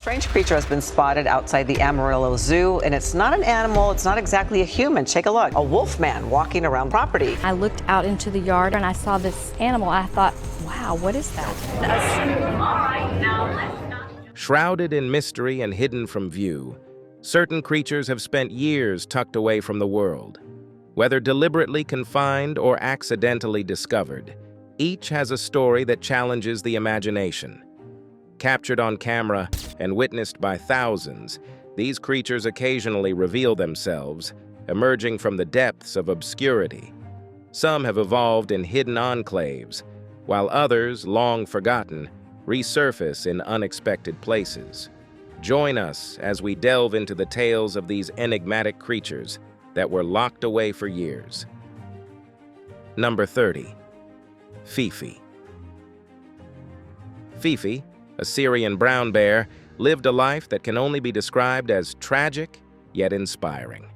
Strange creature has been spotted outside the Amarillo Zoo, and it's not an animal, it's not exactly a human. Take a look. A wolf man walking around property. I looked out into the yard and I saw this animal. I thought, wow, what is that? Shrouded in mystery and hidden from view, certain creatures have spent years tucked away from the world. Whether deliberately confined or accidentally discovered, each has a story that challenges the imagination. Captured on camera and witnessed by thousands, these creatures occasionally reveal themselves, emerging from the depths of obscurity. Some have evolved in hidden enclaves, while others, long forgotten, resurface in unexpected places. Join us as we delve into the tales of these enigmatic creatures that were locked away for years. Number 30. Fifi. Fifi, a Syrian brown bear, lived a life that can only be described as tragic yet inspiring.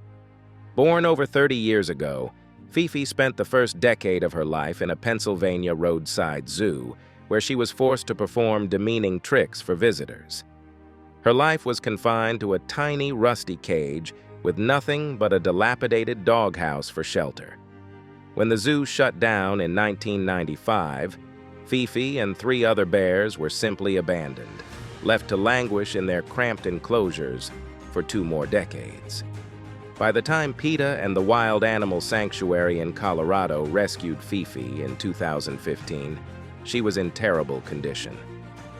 Born over 30 years ago, Fifi spent the first decade of her life in a Pennsylvania roadside zoo, where she was forced to perform demeaning tricks for visitors. Her life was confined to a tiny, rusty cage with nothing but a dilapidated doghouse for shelter. When the zoo shut down in 1995, Fifi and 3 other bears were simply abandoned, left to languish in their cramped enclosures for 2 more decades. By the time PETA and the Wild Animal Sanctuary in Colorado rescued Fifi in 2015, she was in terrible condition.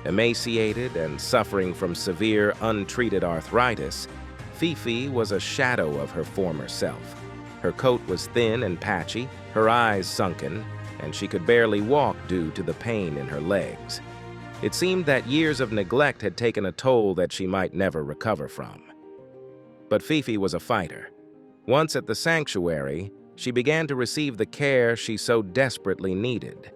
Emaciated and suffering from severe, untreated arthritis, Fifi was a shadow of her former self. Her coat was thin and patchy, her eyes sunken, and she could barely walk due to the pain in her legs. It seemed that years of neglect had taken a toll that she might never recover from. But Fifi was a fighter. Once at the sanctuary, she began to receive the care she so desperately needed.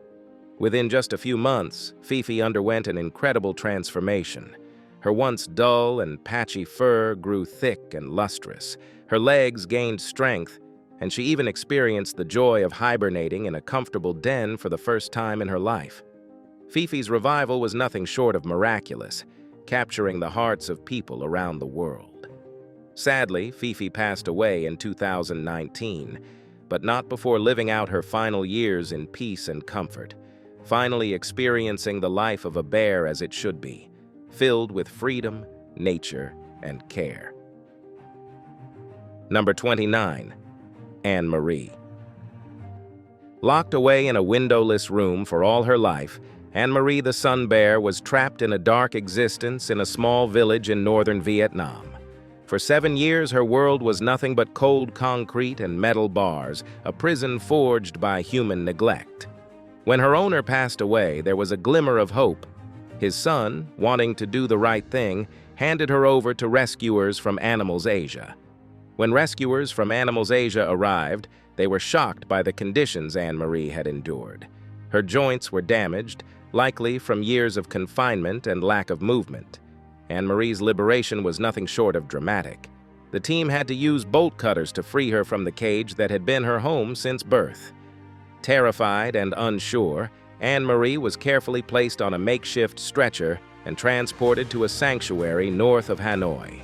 Within just a few months, Fifi underwent an incredible transformation. Her once dull and patchy fur grew thick and lustrous. Her legs gained strength, and she even experienced the joy of hibernating in a comfortable den for the first time in her life. Fifi's revival was nothing short of miraculous, capturing the hearts of people around the world. Sadly, Fifi passed away in 2019, but not before living out her final years in peace and comfort, finally experiencing the life of a bear as it should be, filled with freedom, nature, and care. Number 29. Annemarie. Locked away in a windowless room for all her life, Annemarie the sun bear was trapped in a dark existence in a small village in northern Vietnam. For 7 years, her world was nothing but cold concrete and metal bars, a prison forged by human neglect. When her owner passed away, there was a glimmer of hope. His son, wanting to do the right thing, handed her over to rescuers from Animals Asia. When rescuers from Animals Asia arrived, they were shocked by the conditions Annemarie had endured. Her joints were damaged, likely from years of confinement and lack of movement. Annemarie's liberation was nothing short of dramatic. The team had to use bolt cutters to free her from the cage that had been her home since birth. Terrified and unsure, Annemarie was carefully placed on a makeshift stretcher and transported to a sanctuary north of Hanoi.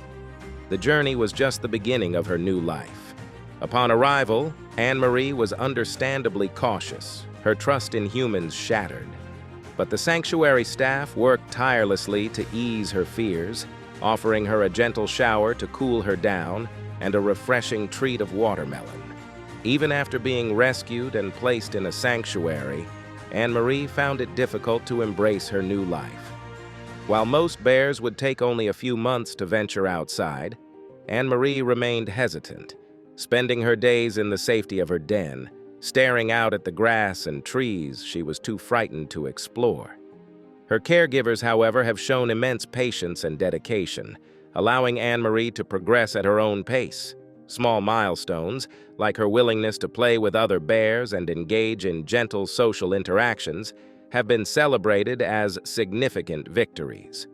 The journey was just the beginning of her new life. Upon arrival, Annemarie was understandably cautious, her trust in humans shattered. But the sanctuary staff worked tirelessly to ease her fears, offering her a gentle shower to cool her down and a refreshing treat of watermelon. Even after being rescued and placed in a sanctuary, Annemarie found it difficult to embrace her new life. While most bears would take only a few months to venture outside, Annemarie remained hesitant, spending her days in the safety of her den, staring out at the grass and trees she was too frightened to explore. Her caregivers, however, have shown immense patience and dedication, allowing Annemarie to progress at her own pace. Small milestones, like her willingness to play with other bears and engage in gentle social interactions, have been celebrated as significant victories.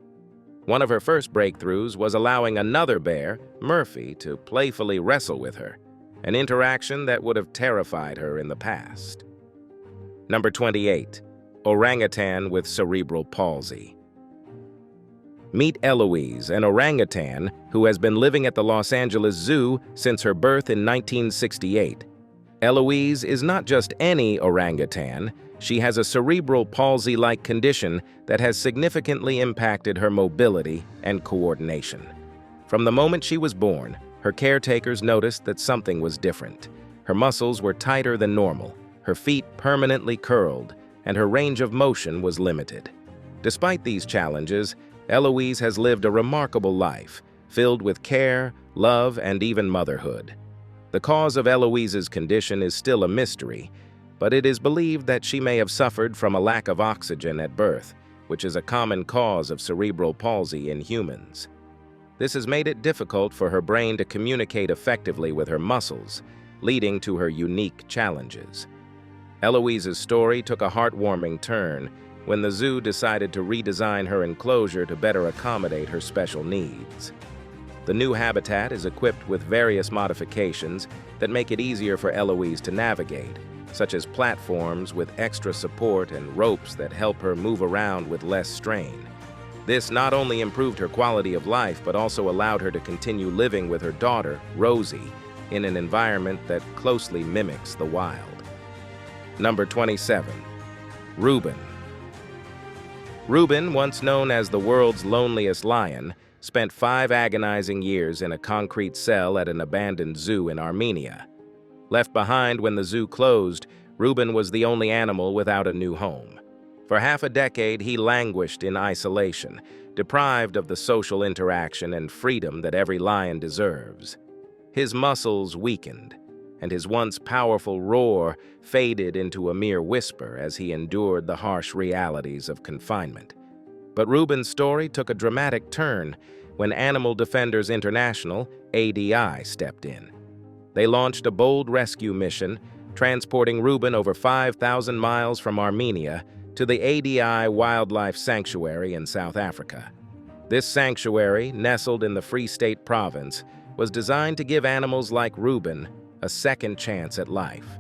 One of her first breakthroughs was allowing another bear, Murphy, to playfully wrestle with her, an interaction that would have terrified her in the past. Number 28. Orangutan with cerebral palsy. Meet Eloise, an orangutan who has been living at the Los Angeles Zoo since her birth in 1968. Eloise is not just any orangutan, she has a cerebral palsy-like condition that has significantly impacted her mobility and coordination. From the moment she was born, her caretakers noticed that something was different. Her muscles were tighter than normal, her feet permanently curled, and her range of motion was limited. Despite these challenges, Eloise has lived a remarkable life, filled with care, love, and even motherhood. The cause of Eloise's condition is still a mystery, but it is believed that she may have suffered from a lack of oxygen at birth, which is a common cause of cerebral palsy in humans. This has made it difficult for her brain to communicate effectively with her muscles, leading to her unique challenges. Eloise's story took a heartwarming turn when the zoo decided to redesign her enclosure to better accommodate her special needs. The new habitat is equipped with various modifications that make it easier for Eloise to navigate, such as platforms with extra support and ropes that help her move around with less strain. This not only improved her quality of life, but also allowed her to continue living with her daughter, Rosie, in an environment that closely mimics the wild. Number 27. Ruben. Ruben, once known as the world's loneliest lion, spent 5 agonizing years in a concrete cell at an abandoned zoo in Armenia. Left behind when the zoo closed, Ruben was the only animal without a new home. For half a decade, he languished in isolation, deprived of the social interaction and freedom that every lion deserves. His muscles weakened, and his once powerful roar faded into a mere whisper as he endured the harsh realities of confinement. But Ruben's story took a dramatic turn when Animal Defenders International, ADI, stepped in. They launched a bold rescue mission, transporting Ruben over 5,000 miles from Armenia to the ADI Wildlife Sanctuary in South Africa. This sanctuary, nestled in the Free State Province, was designed to give animals like Ruben a second chance at life.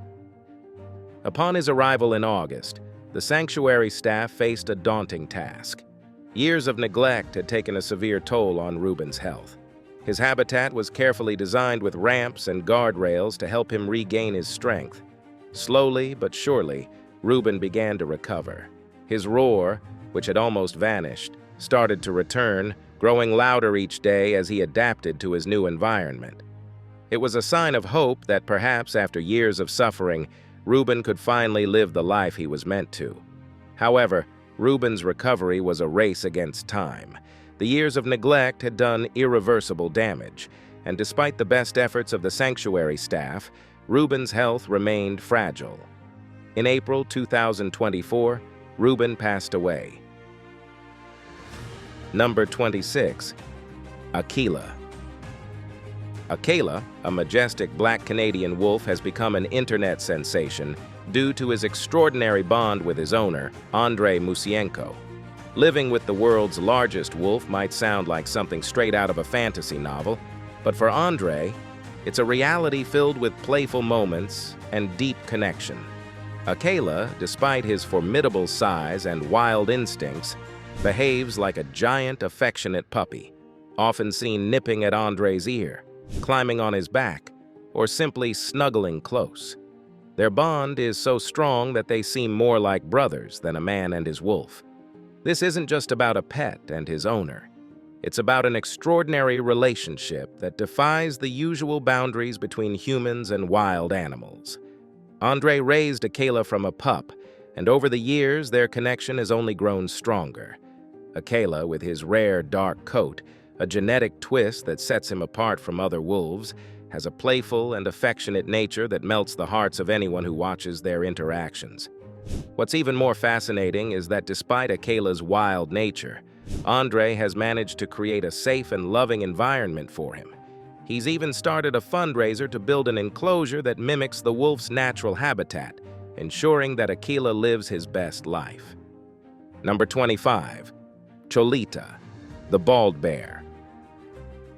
Upon his arrival in August, the sanctuary staff faced a daunting task. Years of neglect had taken a severe toll on Ruben's health. His habitat was carefully designed with ramps and guardrails to help him regain his strength. Slowly but surely, Ruben began to recover. His roar, which had almost vanished, started to return, growing louder each day as he adapted to his new environment. It was a sign of hope that perhaps after years of suffering, Ruben could finally live the life he was meant to. However, Ruben's recovery was a race against time. The years of neglect had done irreversible damage, and despite the best efforts of the sanctuary staff, Ruben's health remained fragile. In April 2024, Ruben passed away. Number 26. Akela. Akela, a majestic black Canadian wolf, has become an internet sensation due to his extraordinary bond with his owner, Andrei Musienko. Living with the world's largest wolf might sound like something straight out of a fantasy novel, but for Andrei, it's a reality filled with playful moments and deep connection. Akela, despite his formidable size and wild instincts, behaves like a giant, affectionate puppy, often seen nipping at Andrei's ear, climbing on his back, or simply snuggling close. Their bond is so strong that they seem more like brothers than a man and his wolf. This isn't just about a pet and his owner. It's about an extraordinary relationship that defies the usual boundaries between humans and wild animals. Andrei raised Akela from a pup, and over the years their connection has only grown stronger. Akela, with his rare dark coat, a genetic twist that sets him apart from other wolves, has a playful and affectionate nature that melts the hearts of anyone who watches their interactions. What's even more fascinating is that despite Akela's wild nature, Andrei has managed to create a safe and loving environment for him. He's even started a fundraiser to build an enclosure that mimics the wolf's natural habitat, ensuring that Akela lives his best life. Number 25. Cholita, the bald bear.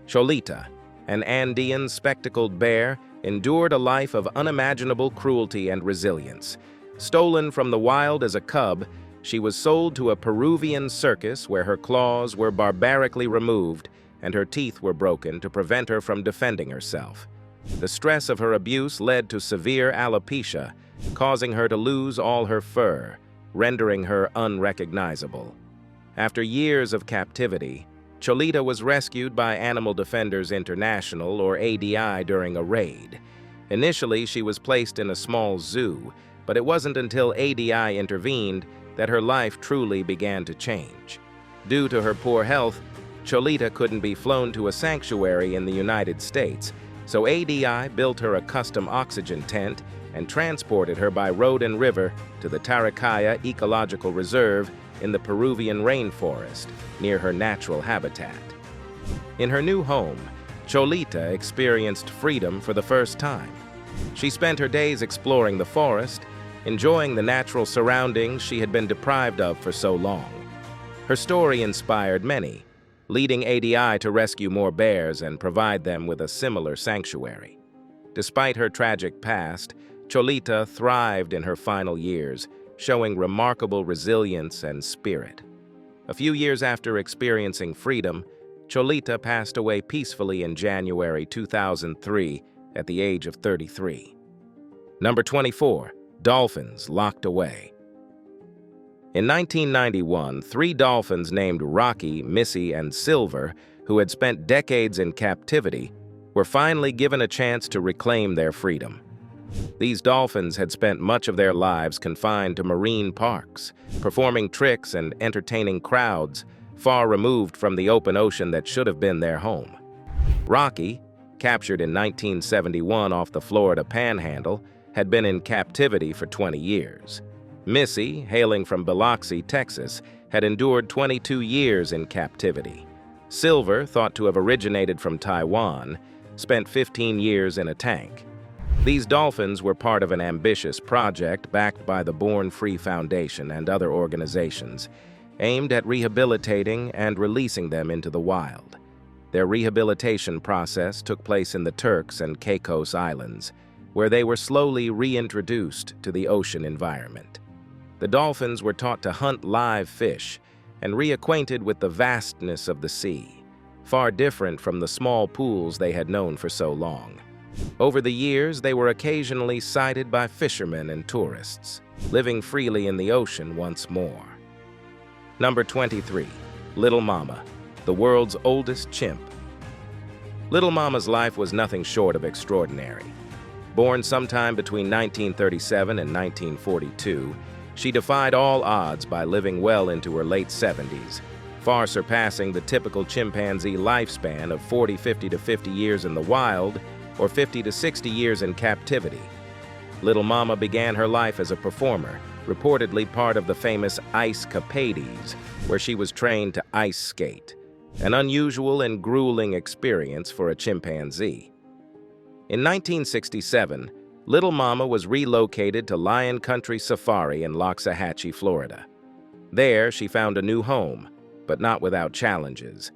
Cholita, an Andean spectacled bear, endured a life of unimaginable cruelty and resilience. Stolen from the wild as a cub, she was sold to a Peruvian circus where her claws were barbarically removed and her teeth were broken to prevent her from defending herself. The stress of her abuse led to severe alopecia, causing her to lose all her fur, rendering her unrecognizable. After years of captivity, Cholita was rescued by Animal Defenders International, or ADI, during a raid. Initially, she was placed in a small zoo, but it wasn't until ADI intervened that her life truly began to change. Due to her poor health, Cholita couldn't be flown to a sanctuary in the United States, so ADI built her a custom oxygen tent and transported her by road and river to the Takahe Ecological Reserve in the Peruvian rainforest, near her natural habitat. In her new home, Cholita experienced freedom for the first time. She spent her days exploring the forest, enjoying the natural surroundings she had been deprived of for so long. Her story inspired many, leading ADI to rescue more bears and provide them with a similar sanctuary. Despite her tragic past, Cholita thrived in her final years, showing remarkable resilience and spirit. A few years after experiencing freedom, Cholita passed away peacefully in January 2003 at the age of 33. Number 24. Dolphins locked away. In 1991, 3 dolphins named Rocky, Missy, and Silver, who had spent decades in captivity, were finally given a chance to reclaim their freedom. These dolphins had spent much of their lives confined to marine parks, performing tricks and entertaining crowds far removed from the open ocean that should have been their home. Rocky, captured in 1971 off the Florida Panhandle, had been in captivity for 20 years. Missy, hailing from Biloxi, Texas, had endured 22 years in captivity. Silver, thought to have originated from Taiwan, spent 15 years in a tank. These dolphins were part of an ambitious project backed by the Born Free Foundation and other organizations, aimed at rehabilitating and releasing them into the wild. Their rehabilitation process took place in the Turks and Caicos Islands, where they were slowly reintroduced to the ocean environment. The dolphins were taught to hunt live fish and reacquainted with the vastness of the sea, far different from the small pools they had known for so long. Over the years, they were occasionally sighted by fishermen and tourists, living freely in the ocean once more. Number 23. Little Mama, the world's oldest chimp. Little Mama's life was nothing short of extraordinary. Born sometime between 1937 and 1942, she defied all odds by living well into her late 70s, far surpassing the typical chimpanzee lifespan of 50 to 50 years in the wild or 50 to 60 years in captivity. Little Mama began her life as a performer, reportedly part of the famous Ice Capades, where she was trained to ice skate, an unusual and grueling experience for a chimpanzee. In 1967, Little Mama was relocated to Lion Country Safari in Loxahatchee, Florida. There, she found a new home, but not without challenges.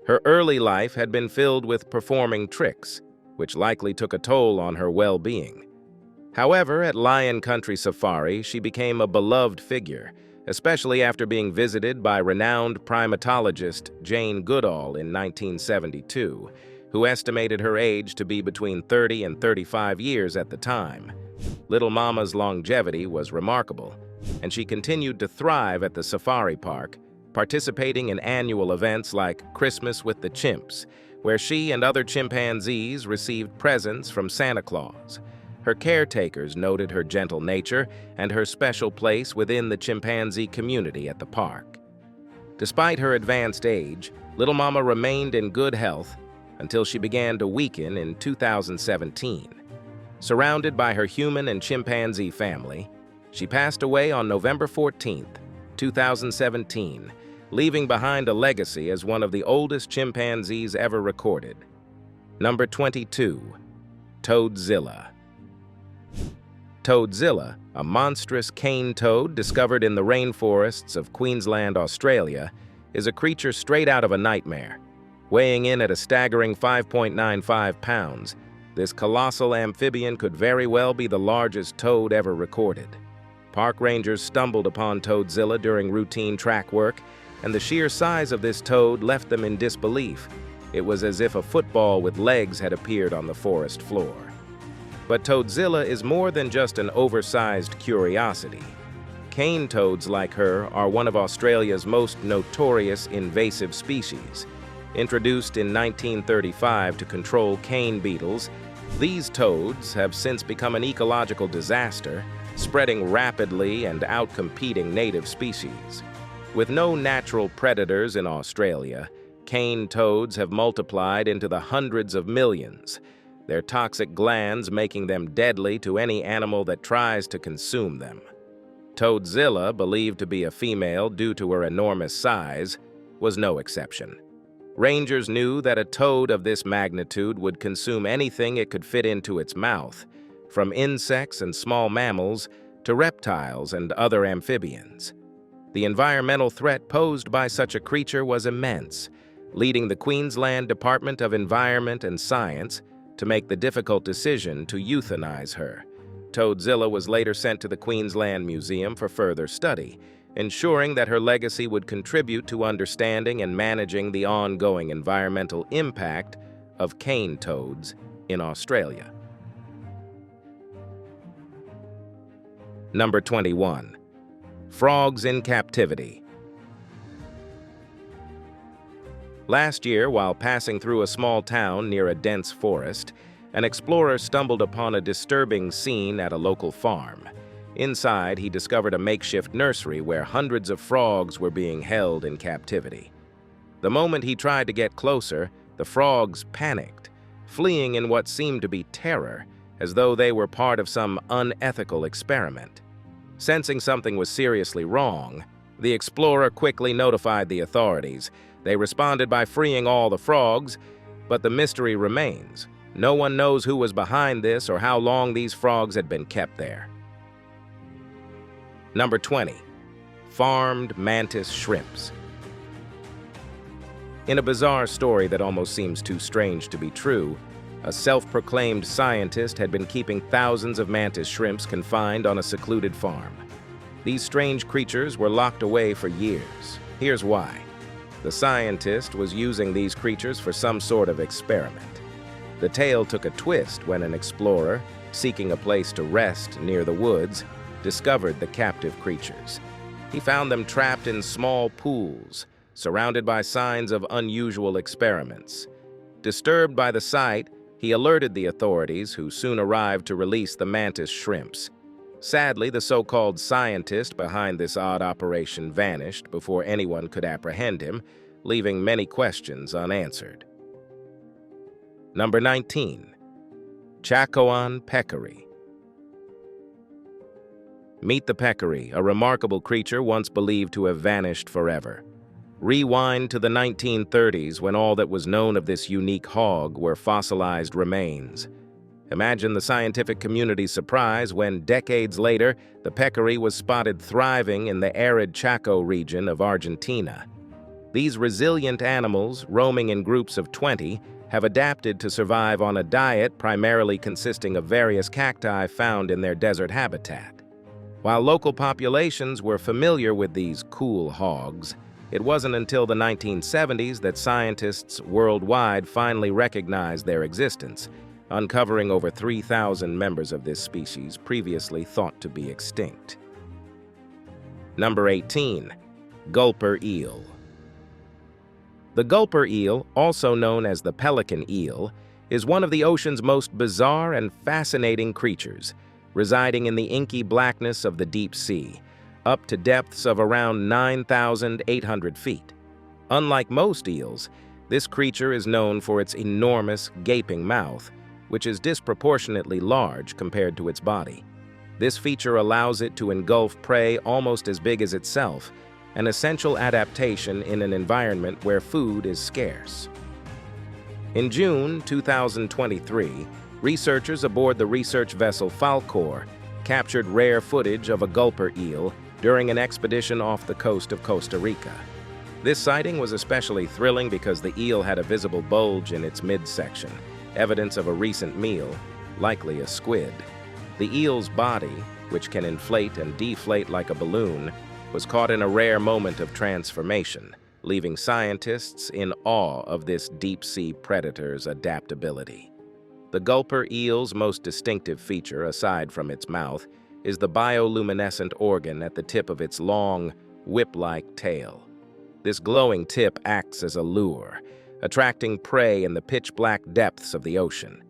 Her early life had been filled with performing tricks, which likely took a toll on her well-being. However, at Lion Country Safari, she became a beloved figure, especially after being visited by renowned primatologist Jane Goodall in 1972, who estimated her age to be between 30 and 35 years at the time. Little Mama's longevity was remarkable, and she continued to thrive at the safari park, participating in annual events like Christmas with the Chimps, where she and other chimpanzees received presents from Santa Claus. Her caretakers noted her gentle nature and her special place within the chimpanzee community at the park. Despite her advanced age, Little Mama remained in good health until she began to weaken in 2017. Surrounded by her human and chimpanzee family, she passed away on November 14, 2017, leaving behind a legacy as one of the oldest chimpanzees ever recorded. Number 22. Toadzilla. Toadzilla, a monstrous cane toad discovered in the rainforests of Queensland, Australia, is a creature straight out of a nightmare. Weighing in at a staggering 5.95 pounds, this colossal amphibian could very well be the largest toad ever recorded. Park rangers stumbled upon Toadzilla during routine track work, and the sheer size of this toad left them in disbelief. It was as if a football with legs had appeared on the forest floor. But Toadzilla is more than just an oversized curiosity. Cane toads like her are one of Australia's most notorious invasive species. Introduced in 1935 to control cane beetles, these toads have since become an ecological disaster, spreading rapidly and outcompeting native species. With no natural predators in Australia, cane toads have multiplied into the hundreds of millions, their toxic glands making them deadly to any animal that tries to consume them. Toadzilla, believed to be a female due to her enormous size, was no exception. Rangers knew that a toad of this magnitude would consume anything it could fit into its mouth, from insects and small mammals to reptiles and other amphibians. The environmental threat posed by such a creature was immense, leading the Queensland Department of Environment and Science to make the difficult decision to euthanize her. Toadzilla was later sent to the Queensland Museum for further study, ensuring that her legacy would contribute to understanding and managing the ongoing environmental impact of cane toads in Australia. Number 21. Frogs in captivity. Last year, while passing through a small town near a dense forest, an explorer stumbled upon a disturbing scene at a local farm. Inside, he discovered a makeshift nursery where hundreds of frogs were being held in captivity. The moment he tried to get closer, the frogs panicked, fleeing in what seemed to be terror, as though they were part of some unethical experiment. Sensing something was seriously wrong, the explorer quickly notified the authorities. They responded by freeing all the frogs, but the mystery remains. No one knows who was behind this or how long these frogs had been kept there. Number 20. Farmed mantis shrimps. In a bizarre story that almost seems too strange to be true, a self-proclaimed scientist had been keeping thousands of mantis shrimps confined on a secluded farm. These strange creatures were locked away for years. Here's why. The scientist was using these creatures for some sort of experiment. The tale took a twist when an explorer, seeking a place to rest near the woods, discovered the captive creatures. He found them trapped in small pools, surrounded by signs of unusual experiments. Disturbed by the sight, he alerted the authorities, who soon arrived to release the mantis shrimps. Sadly, the so-called scientist behind this odd operation vanished before anyone could apprehend him, leaving many questions unanswered. Number 19. Chacoan peccary. Meet the peccary, a remarkable creature once believed to have vanished forever. Rewind to the 1930s when all that was known of this unique hog were fossilized remains. Imagine the scientific community's surprise when, decades later, the peccary was spotted thriving in the arid Chaco region of Argentina. These resilient animals, roaming in groups of 20, have adapted to survive on a diet primarily consisting of various cacti found in their desert habitat. While local populations were familiar with these cool hogs, it wasn't until the 1970s that scientists worldwide finally recognized their existence, uncovering over 3,000 members of this species previously thought to be extinct. Number 18. Gulper eel. The gulper eel, also known as the pelican eel, is one of the ocean's most bizarre and fascinating creatures, residing in the inky blackness of the deep sea, up to depths of around 9,800 feet. Unlike most eels, this creature is known for its enormous, gaping mouth, which is disproportionately large compared to its body. This feature allows it to engulf prey almost as big as itself, an essential adaptation in an environment where food is scarce. In June 2023, researchers aboard the research vessel Falcor captured rare footage of a gulper eel during an expedition off the coast of Costa Rica. This sighting was especially thrilling because the eel had a visible bulge in its midsection, evidence of a recent meal, likely a squid. The eel's body, which can inflate and deflate like a balloon, was caught in a rare moment of transformation, leaving scientists in awe of this deep-sea predator's adaptability. The Gulper eel's most distinctive feature, aside from its mouth, is the bioluminescent organ at the tip of its long, whip-like tail. This glowing tip acts as a lure, attracting prey in the pitch-black depths of the ocean.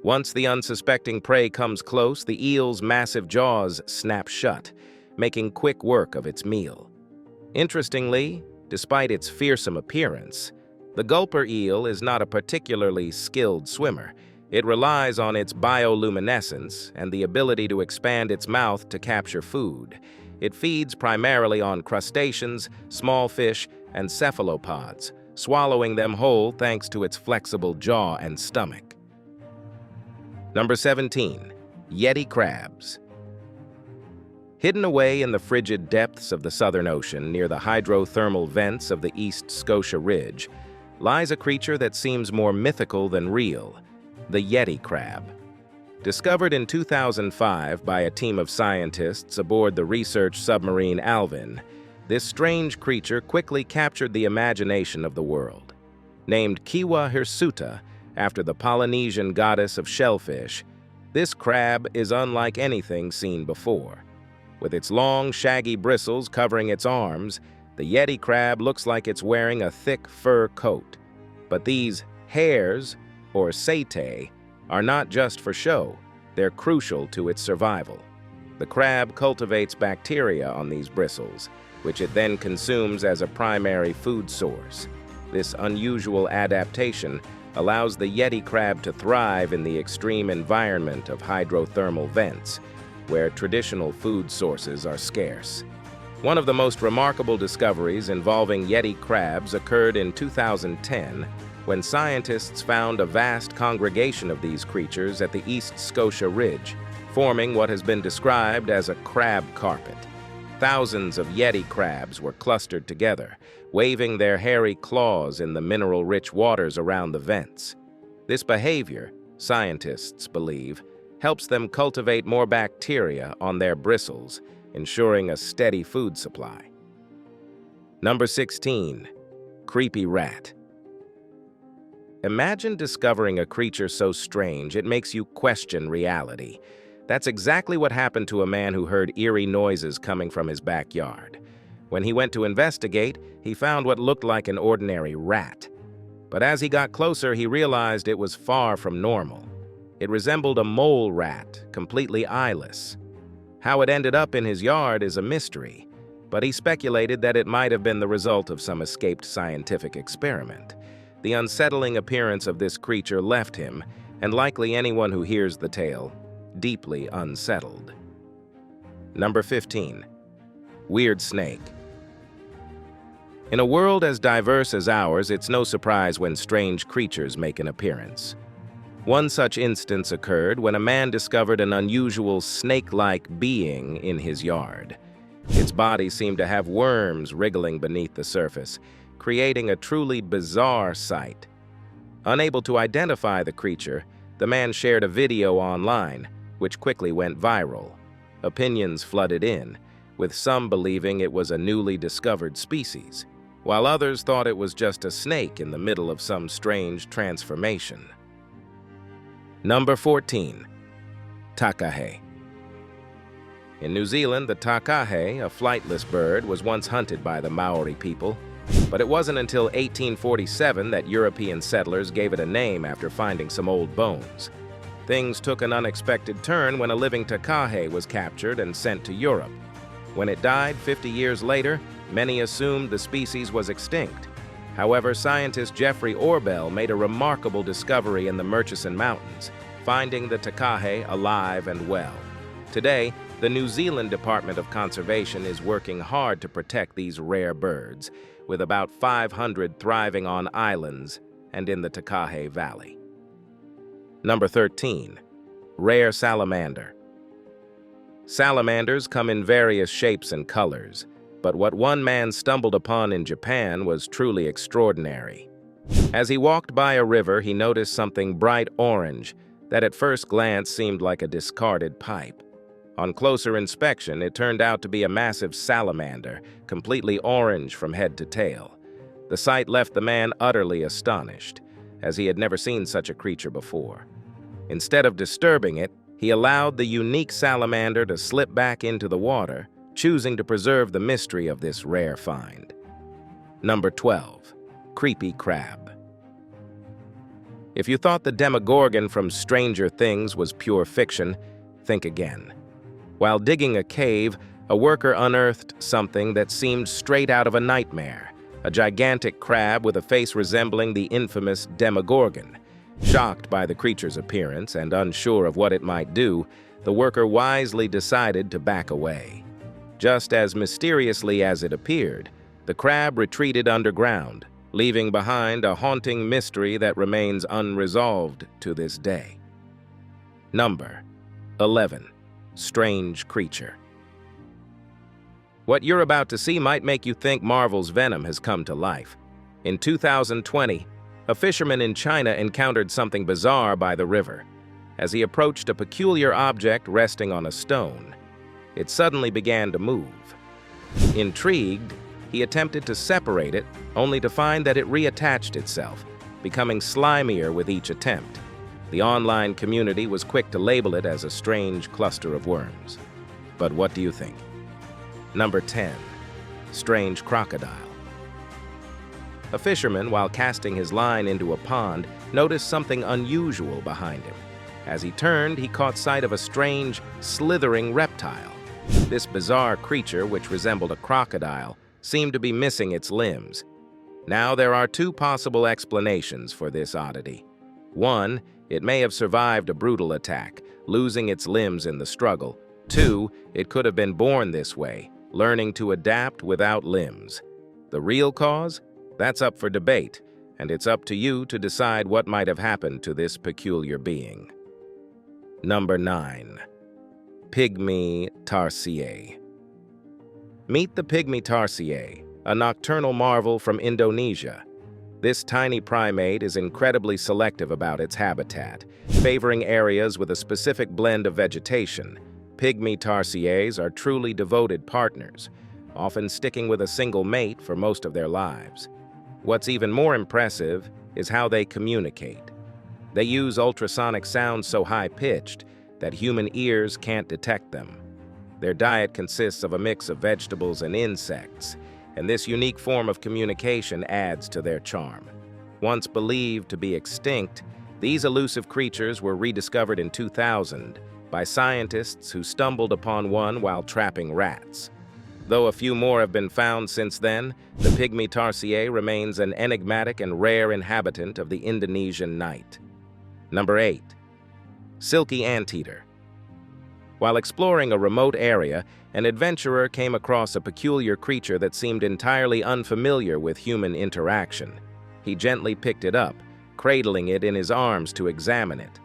Once the unsuspecting prey comes close, the eel's massive jaws snap shut, making quick work of its meal. Interestingly, despite its fearsome appearance, the Gulper eel is not a particularly skilled swimmer. It relies on its bioluminescence and the ability to expand its mouth to capture food. It feeds primarily on crustaceans, small fish, and cephalopods, swallowing them whole thanks to its flexible jaw and stomach. Number 17. Yeti crabs. Hidden away in the frigid depths of the Southern Ocean near the hydrothermal vents of the East Scotia Ridge lies a creature that seems more mythical than real, the Yeti crab. Discovered in 2005 by a team of scientists aboard the research submarine Alvin, this strange creature quickly captured the imagination of the world. Named Kiwa hirsuta, after the Polynesian goddess of shellfish, this crab is unlike anything seen before. With its long, shaggy bristles covering its arms, the Yeti crab looks like it's wearing a thick fur coat. But these hairs, or setae, are not just for show, they're crucial to its survival. The crab cultivates bacteria on these bristles, which it then consumes as a primary food source. This unusual adaptation allows the Yeti crab to thrive in the extreme environment of hydrothermal vents, where traditional food sources are scarce. One of the most remarkable discoveries involving Yeti crabs occurred in 2010, when scientists found a vast congregation of these creatures at the East Scotia Ridge, forming what has been described as a crab carpet. Thousands of Yeti crabs were clustered together, waving their hairy claws in the mineral-rich waters around the vents. This behavior, scientists believe, helps them cultivate more bacteria on their bristles, ensuring a steady food supply. Number 16. Creepy rat. Imagine discovering a creature so strange it makes you question reality. That's exactly what happened to a man who heard eerie noises coming from his backyard. When he went to investigate, he found what looked like an ordinary rat. But as he got closer, he realized it was far from normal. It resembled a mole rat, completely eyeless. How it ended up in his yard is a mystery, but he speculated that it might have been the result of some escaped scientific experiment. The unsettling appearance of this creature left him, and likely anyone who hears the tale, deeply unsettled. Number 15. Weird snake. In a world as diverse as ours, it's no surprise when strange creatures make an appearance. One such instance occurred when a man discovered an unusual snake-like being in his yard. Its body seemed to have worms wriggling beneath the surface, creating a truly bizarre sight. Unable to identify the creature, the man shared a video online, which quickly went viral. Opinions flooded in, with some believing it was a newly discovered species, while others thought it was just a snake in the middle of some strange transformation. Number 14. Takahe. In New Zealand, the Takahe, a flightless bird, was once hunted by the Maori people, but it wasn't until 1847 that European settlers gave it a name after finding some old bones. Things took an unexpected turn when a living Takahe was captured and sent to Europe. When it died 50 years later, many assumed the species was extinct. However, scientist Jeffrey Orbell made a remarkable discovery in the Murchison Mountains, finding the Takahe alive and well. Today, the New Zealand Department of Conservation is working hard to protect these rare birds, with about 500 thriving on islands and in the Takahe Valley. Number 13. Rare salamander. Salamanders come in various shapes and colors, but what one man stumbled upon in Japan was truly extraordinary. As he walked by a river, he noticed something bright orange that at first glance seemed like a discarded pipe. On closer inspection, it turned out to be a massive salamander, completely orange from head to tail. The sight left the man utterly astonished, as he had never seen such a creature before. Instead of disturbing it, he allowed the unique salamander to slip back into the water, choosing to preserve the mystery of this rare find. Number 12. Creepy crab. If you thought the Demogorgon from Stranger Things was pure fiction, think again. While digging a cave, a worker unearthed something that seemed straight out of a nightmare, a gigantic crab with a face resembling the infamous Demogorgon. Shocked by the creature's appearance and unsure of what it might do, the worker wisely decided to back away. Just as mysteriously as it appeared, the crab retreated underground, leaving behind a haunting mystery that remains unresolved to this day. Number 11. Strange creature. What you're about to see might make you think Marvel's Venom has come to life. In 2020, a fisherman in China encountered something bizarre by the river. As he approached a peculiar object resting on a stone, it suddenly began to move. Intrigued, he attempted to separate it, only to find that it reattached itself, becoming slimier with each attempt. The online community was quick to label it as a strange cluster of worms. But what do you think? Number 10. Strange crocodile. A fisherman, while casting his line into a pond, noticed something unusual behind him. As he turned, he caught sight of a strange, slithering reptile. This bizarre creature, which resembled a crocodile, seemed to be missing its limbs. Now there are two possible explanations for this oddity. One, it may have survived a brutal attack, losing its limbs in the struggle. Two, it could have been born this way, learning to adapt without limbs. The real cause? That's up for debate, and it's up to you to decide what might have happened to this peculiar being. Number 9. Pygmy tarsier. Meet the Pygmy tarsier, a nocturnal marvel from Indonesia. This tiny primate is incredibly selective about its habitat, favoring areas with a specific blend of vegetation. Pygmy tarsiers are truly devoted partners, often sticking with a single mate for most of their lives. What's even more impressive is how they communicate. They use ultrasonic sounds so high-pitched that human ears can't detect them. Their diet consists of a mix of vegetables and insects, and this unique form of communication adds to their charm. Once believed to be extinct, these elusive creatures were rediscovered in 2000 by scientists who stumbled upon one while trapping rats. Though a few more have been found since then, the Pygmy tarsier remains an enigmatic and rare inhabitant of the Indonesian night. Number 8. Silky anteater. While exploring a remote area, an adventurer came across a peculiar creature that seemed entirely unfamiliar with human interaction. He gently picked it up, cradling it in his arms to examine it.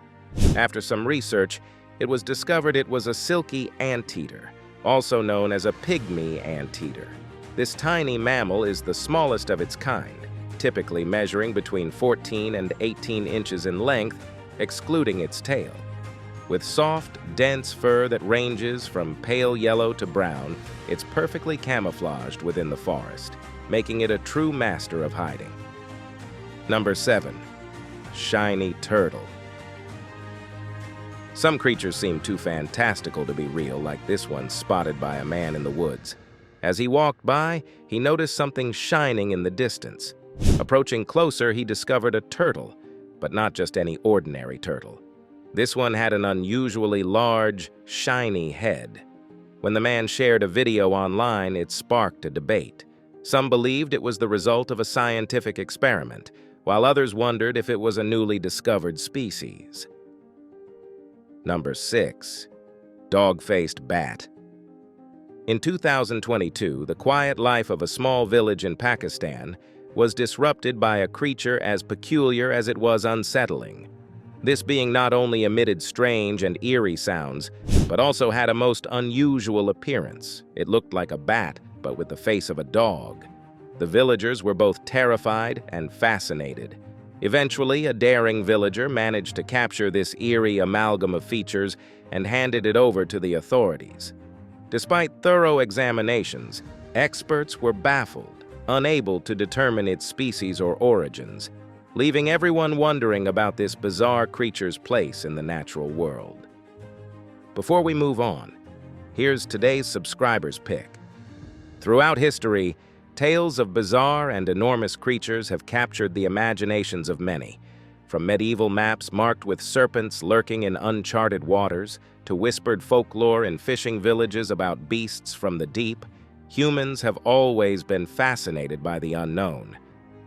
After some research, it was discovered it was a silky anteater, also known as a pygmy anteater. This tiny mammal is the smallest of its kind, typically measuring between 14 and 18 inches in length, excluding its tail. With soft, dense fur that ranges from pale yellow to brown, it's perfectly camouflaged within the forest, making it a true master of hiding. Number 7. Shiny turtle. Some creatures seem too fantastical to be real, like this one spotted by a man in the woods. As he walked by, he noticed something shining in the distance. Approaching closer, he discovered a turtle, but not just any ordinary turtle. This one had an unusually large, shiny head. When the man shared a video online, it sparked a debate. Some believed it was the result of a scientific experiment, while others wondered if it was a newly discovered species. Number 6. Dog-faced bat. In 2022, the quiet life of a small village in Pakistan was disrupted by a creature as peculiar as it was unsettling. This being not only emitted strange and eerie sounds, but also had a most unusual appearance. It looked like a bat, but with the face of a dog. The villagers were both terrified and fascinated. Eventually, a daring villager managed to capture this eerie amalgam of features and handed it over to the authorities. Despite thorough examinations, experts were baffled, unable to determine its species or origins, leaving everyone wondering about this bizarre creature's place in the natural world. Before we move on, here's today's subscriber's pick. Throughout history, tales of bizarre and enormous creatures have captured the imaginations of many, from medieval maps marked with serpents lurking in uncharted waters to whispered folklore in fishing villages about beasts from the deep. Humans have always been fascinated by the unknown.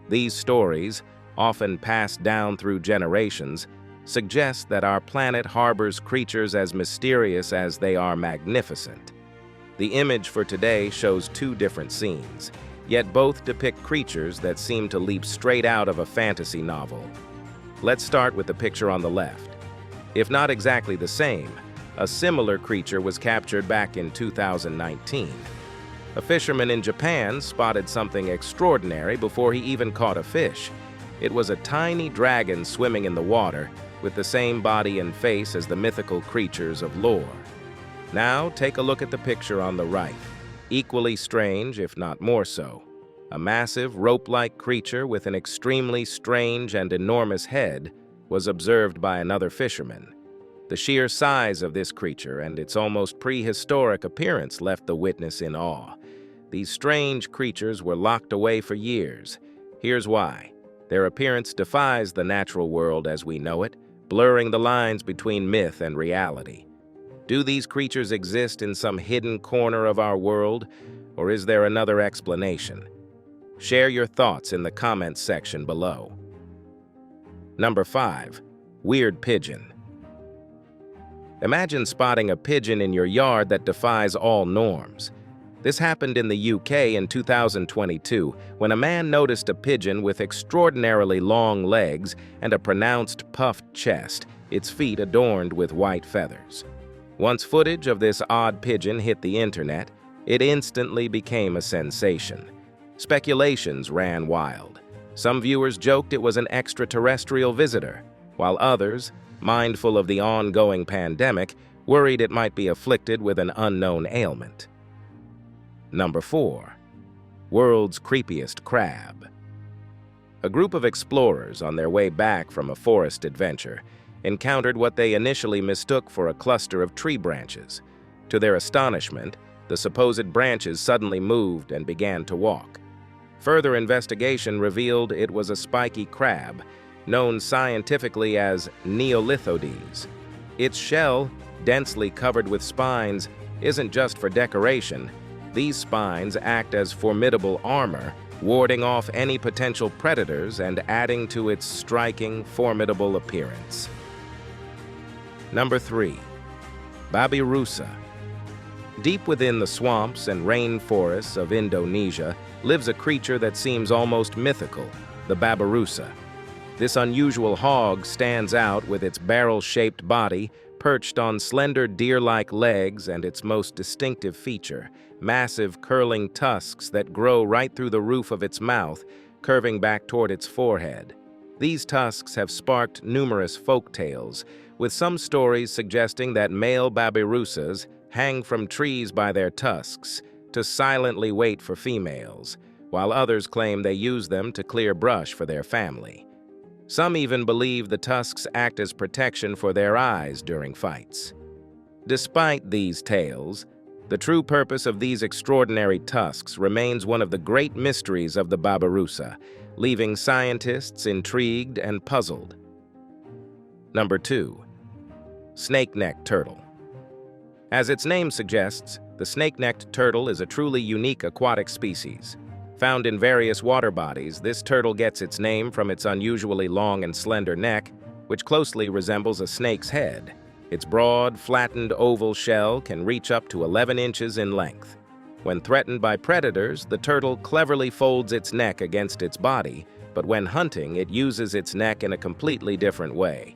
These stories, often passed down through generations, suggest that our planet harbors creatures as mysterious as they are magnificent. The image for today shows two different scenes, yet both depict creatures that seem to leap straight out of a fantasy novel. Let's start with the picture on the left. If not exactly the same, a similar creature was captured back in 2019. A fisherman in Japan spotted something extraordinary before he even caught a fish. It was a tiny dragon swimming in the water, with the same body and face as the mythical creatures of lore. Now, take a look at the picture on the right. Equally strange, if not more so. A massive, rope-like creature with an extremely strange and enormous head was observed by another fisherman. The sheer size of this creature and its almost prehistoric appearance left the witness in awe. These strange creatures were locked away for years. Here's why. Their appearance defies the natural world as we know it, blurring the lines between myth and reality. Do these creatures exist in some hidden corner of our world, or is there another explanation? Share your thoughts in the comments section below. Number 5. Weird pigeon. Imagine spotting a pigeon in your yard that defies all norms. This happened in the UK in 2022 when a man noticed a pigeon with extraordinarily long legs and a pronounced puffed chest, its feet adorned with white feathers. Once footage of this odd pigeon hit the internet, it instantly became a sensation. Speculations ran wild. Some viewers joked it was an extraterrestrial visitor, while others, mindful of the ongoing pandemic, worried it might be afflicted with an unknown ailment. Number 4. World's creepiest crab. A group of explorers on their way back from a forest adventure encountered what they initially mistook for a cluster of tree branches. To their astonishment, the supposed branches suddenly moved and began to walk. Further investigation revealed it was a spiky crab, known scientifically as Neolithodes. Its shell, densely covered with spines, isn't just for decoration. These spines act as formidable armor, warding off any potential predators and adding to its striking, formidable appearance. Number 3. Babirusa. Deep within the swamps and rainforests of Indonesia lives a creature that seems almost mythical, the babirusa. This unusual hog stands out with its barrel-shaped body, perched on slender deer-like legs, and its most distinctive feature, massive curling tusks that grow right through the roof of its mouth, curving back toward its forehead. These tusks have sparked numerous folk tales, with some stories suggesting that male babirusas hang from trees by their tusks to silently wait for females, while others claim they use them to clear brush for their family. Some even believe the tusks act as protection for their eyes during fights. Despite these tales, the true purpose of these extraordinary tusks remains one of the great mysteries of the babirusa, leaving scientists intrigued and puzzled. Number 2. Snake-necked turtle. As its name suggests, the snake-necked turtle is a truly unique aquatic species. Found in various water bodies, this turtle gets its name from its unusually long and slender neck, which closely resembles a snake's head. Its broad, flattened oval shell can reach up to 11 inches in length. When threatened by predators, the turtle cleverly folds its neck against its body, but when hunting, it uses its neck in a completely different way.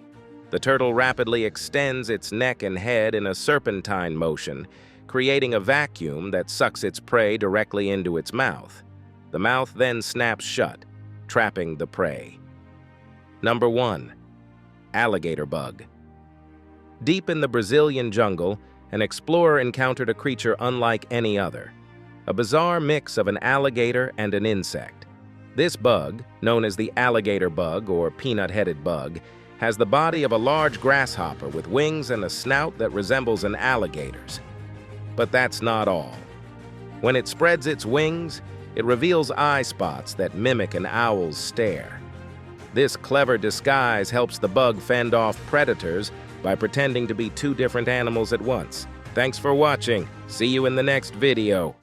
The turtle rapidly extends its neck and head in a serpentine motion, creating a vacuum that sucks its prey directly into its mouth. The mouth then snaps shut, trapping the prey. Number 1. Alligator bug. Deep in the Brazilian jungle, an explorer encountered a creature unlike any other. A bizarre mix of an alligator and an insect. This bug, known as the alligator bug or peanut-headed bug, has the body of a large grasshopper with wings and a snout that resembles an alligator's. But that's not all. When it spreads its wings, it reveals eye spots that mimic an owl's stare. This clever disguise helps the bug fend off predators by pretending to be two different animals at once. Thanks for watching. See you in the next video.